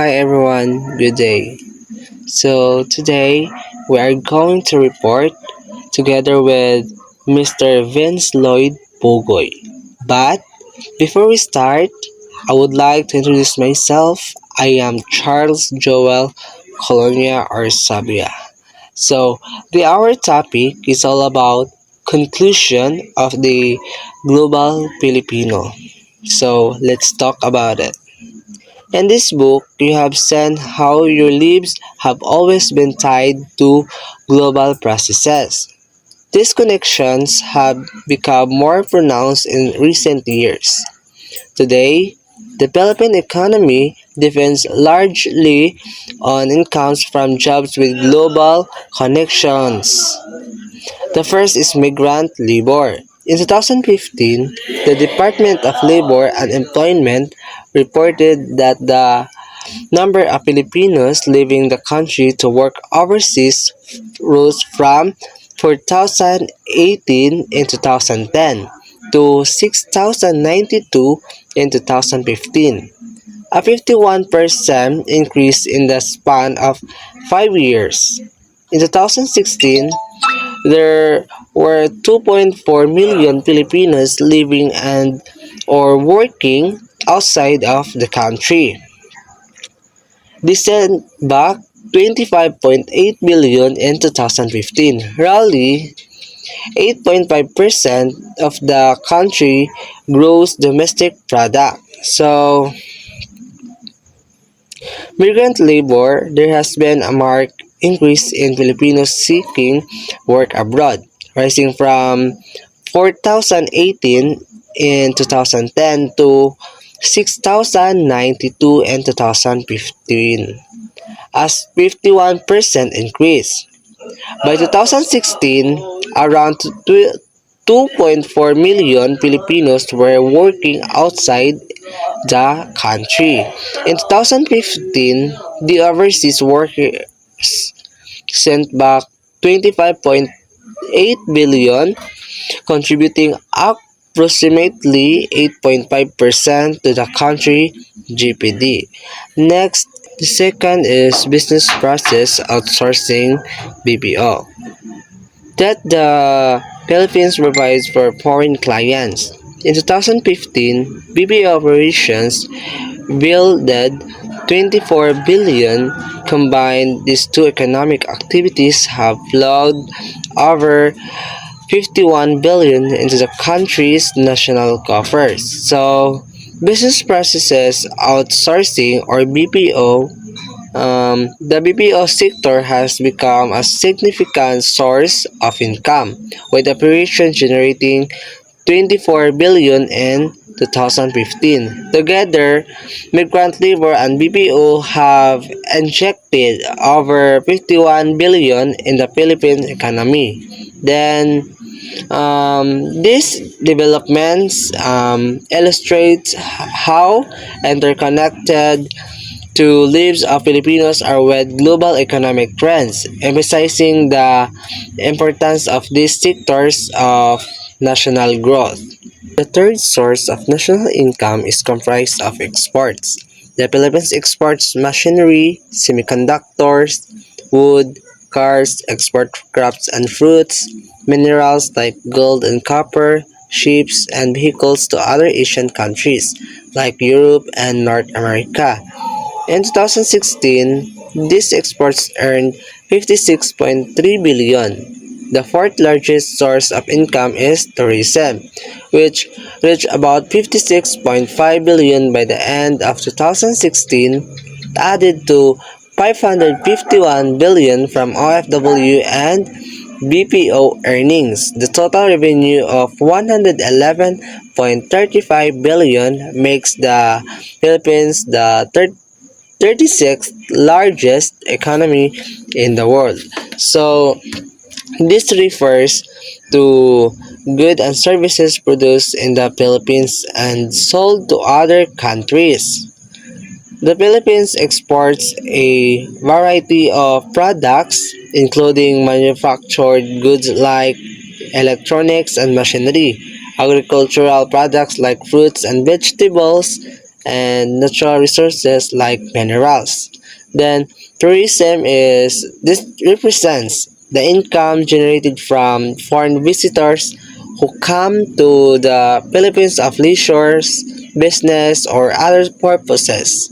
Hi everyone, good day. So today we are going to report together with Mr. Vince Lloyd Bogoy. But before we start, I would like to introduce myself. I am Charles Joel Colonia or Sabia. So our topic is all about conclusion of the global Filipino. So let's talk about it. In this book, you have seen how your lives have always been tied to global processes. These connections have become more pronounced in recent years. Today, the Philippine economy depends largely on incomes from jobs with global connections. The first is migrant labor. In 2015, the Department of Labor and Employment reported that the number of Filipinos leaving the country to work overseas rose from 4,018 in 2010 to 6,092 in 2015, a 51% increase in the span of 5 years. In 2016, there were 2.4 million Filipinos living and or working outside of the country. This sent back 25.8 billion in 2015, roughly 8.5% of the country gross domestic product. So, migrant labor, there has been a marked increase in Filipinos seeking work abroad, rising from 4,018 in 2010 to 6,092 in 2015, as 51% increase. By 2016, around 2.4 million Filipinos were working outside the country. In 2015, the overseas workers sent back 25.8 billion, contributing approximately 8.5% to the country GPD. Next, the second is business process outsourcing BPO. That the Philippines provides for foreign clients. In 2015, BPO operations yielded 24 billion. Combined, these two economic activities have flowed over 51 billion into the country's national coffers. So, business processes outsourcing or BPO, the BPO sector has become a significant source of income, with operations generating 24 billion in 2015. Together, migrant labor and BPO have injected over 51 billion in the Philippine economy. Then, these developments illustrate how interconnected to lives of Filipinos are with global economic trends, emphasizing the importance of these sectors of national growth. The third source of national income is comprised of exports. The Philippines exports machinery, semiconductors, wood, cars, export crops and fruits, minerals like gold and copper, ships, and vehicles to other Asian countries like Europe and North America. In 2016, these exports earned 56.3 billion. The fourth largest source of income is tourism, which reached about 56.5 billion by the end of 2016, added to 551 billion from OFW and BPO earnings. The total revenue of 111.35 billion makes the Philippines the 36th largest economy in the world. So, this refers to goods and services produced in the Philippines and sold to other countries. The Philippines exports a variety of products, including manufactured goods like electronics and machinery, agricultural products like fruits and vegetables, and natural resources like minerals. Then tourism is this represents the income generated from foreign visitors who come to the Philippines of leisures, business, or other purposes.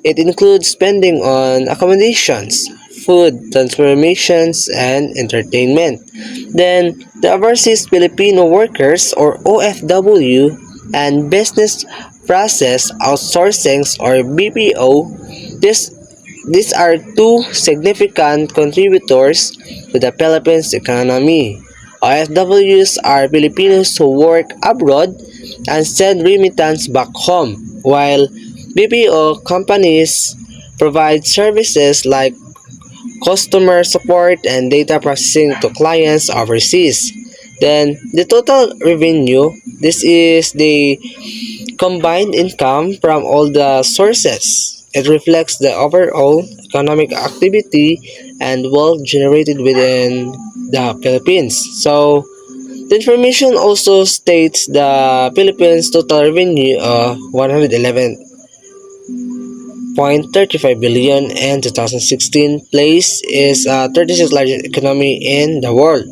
It includes spending on accommodations, food, transformations, and entertainment. Then, the overseas Filipino workers or OFW and business process outsourcings or BPO, this these are two significant contributors to the Philippines economy. OFWs are Filipinos who work abroad and send remittance back home, while BPO companies provide services like customer support and data processing to clients overseas. Then the total revenue, this is the combined income from all the sources. It reflects the overall economic activity and wealth generated within the Philippines. So, the information also states the Philippines total revenue of 111.35 billion in 2016 place is 36th largest economy in the world.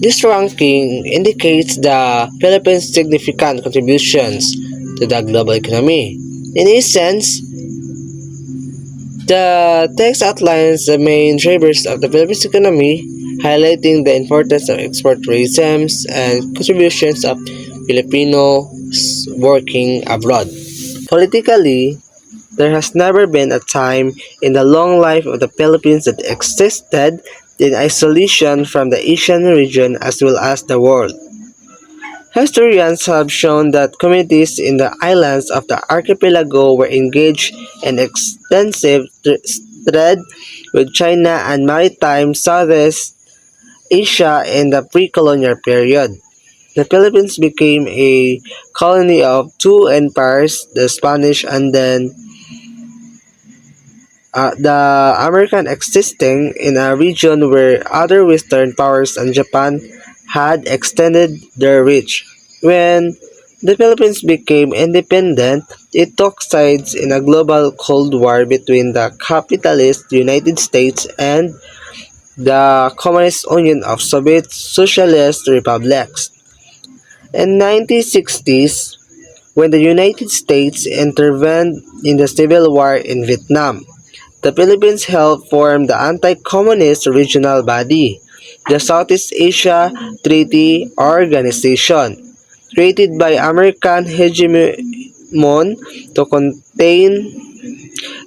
This ranking indicates the Philippines' significant contributions to the global economy. In a sense, the text outlines the main drivers of the Philippines economy, highlighting the importance of export tourism and contributions of Filipinos working abroad. Politically, there has never been a time in the long life of the Philippines that existed in isolation from the Asian region as well as the world. Historians have shown that communities in the islands of the archipelago were engaged in extensive trade with China and maritime Southeast Asia in the pre-colonial period. The Philippines became a colony of two empires, the Spanish and then the American, existing in a region where other Western powers and Japan had extended their reach. When the Philippines became independent, it took sides in a global Cold War between the capitalist United States and the Communist Union of Soviet Socialist Republics. In 1960s, when the United States intervened in the Civil War in Vietnam, the Philippines helped form the anti-communist regional body, the Southeast Asia Treaty Organization, created by American hegemon to contain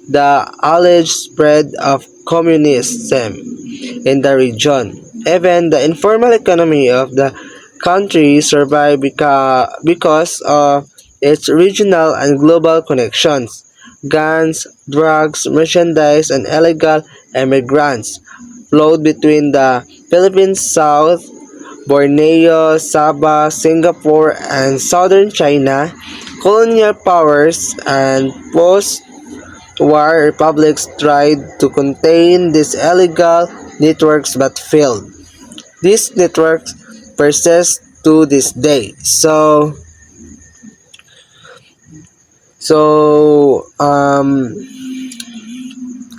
the alleged spread of communism in the region. Even the informal economy of the country survived because of its regional and global connections. Guns, drugs, merchandise, and illegal immigrants flowed between the Philippines South, Borneo, Sabah, Singapore, and southern China. Colonial powers and post-war republics tried to contain these illegal networks but failed. These networks persist to this day. So,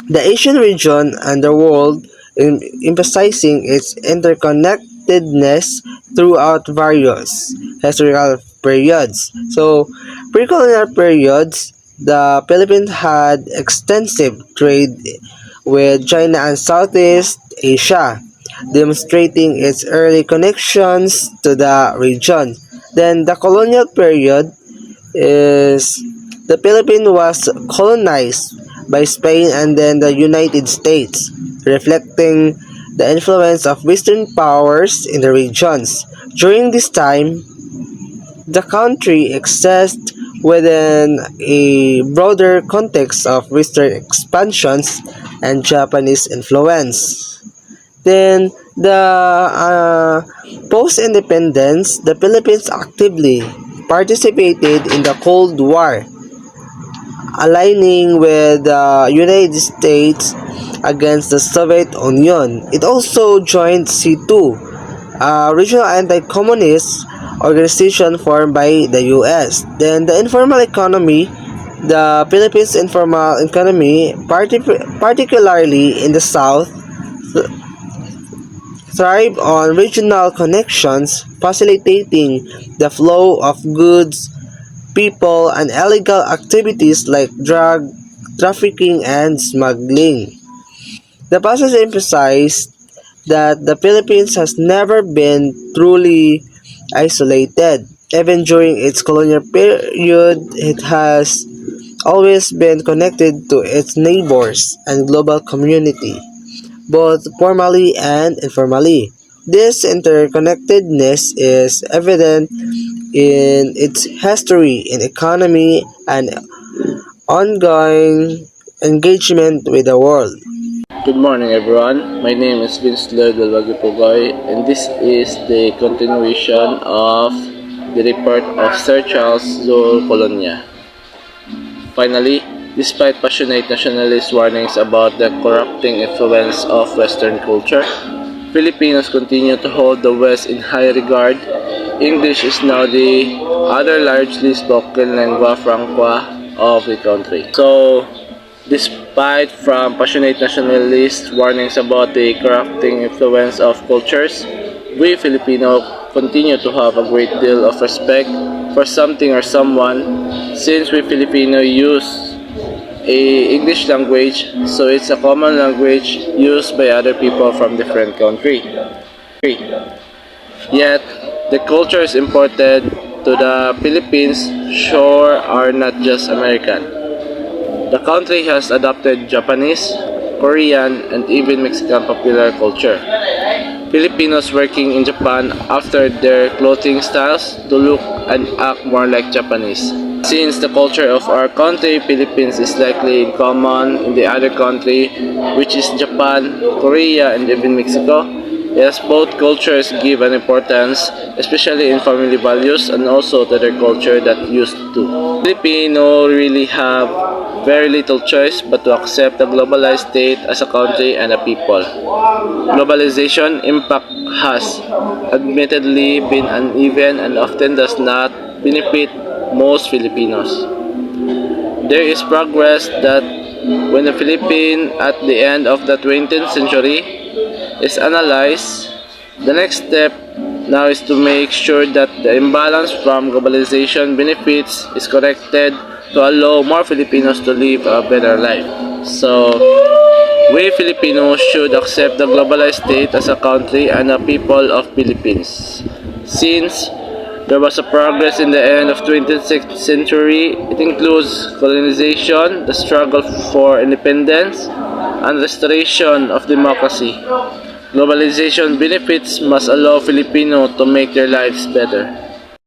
the Asian region and the world, emphasizing its interconnectedness throughout various historical periods. So, pre-colonial periods, the Philippines had extensive trade with China and Southeast Asia, demonstrating its early connections to the region. Then the colonial period is the Philippines was colonized by Spain and then the United States, reflecting the influence of Western powers in the regions. During this time, the country exists within a broader context of Western expansions and Japanese influence. Then, the post-independence, the Philippines actively participated in the Cold War, aligning with the United States against the Soviet Union. It also joined C2, a regional anti-communist organization formed by the US. Then the informal economy The Philippines' informal economy, particularly in the south, thrive on regional connections, facilitating the flow of goods, people, and illegal activities like drug trafficking and smuggling. The passage emphasized that the Philippines has never been truly isolated. Even during its colonial period, it has always been connected to its neighbors and global community, both formally and informally. This interconnectedness is evident in its history, in economy, and ongoing engagement with the world. Good morning, everyone. My name is Vince Lloyd Pugoy, and this is the continuation of the report of Sir Charles Zoul Colonia. Finally, despite passionate nationalist warnings about the corrupting influence of Western culture, Filipinos continue to hold the West in high regard. English is now the other largely spoken lingua franca of the country. So, despite from passionate nationalist warnings about the corrupting influence of cultures, we Filipino continue to have a great deal of respect for something or someone since we Filipino use a English language, so it's a common language used by other people from different country. Yet, the cultures imported to the Philippines sure are not just American. The country has adopted Japanese, Korean, and even Mexican popular culture. Filipinos working in Japan after their clothing styles to look and act more like Japanese. Since the culture of our country, Philippines, is likely in common in the other country, which is Japan, Korea, and even Mexico, yes, both cultures give an importance, especially in family values and also to their culture that used to. Filipino really have very little choice but to accept the globalized state as a country and a people. Globalization impact has admittedly been uneven and often does not benefit most Filipinos. There is progress that when the Philippines at the end of the 20th century is analyzed, the next step now is to make sure that the imbalance from globalization benefits is corrected to allow more Filipinos to live a better life. So, we Filipinos should accept the globalized state as a country and a people of Philippines. Since there was a progress in the end of 20th century, it includes colonization, the struggle for independence, and restoration of democracy. Globalization benefits must allow Filipinos to make their lives better.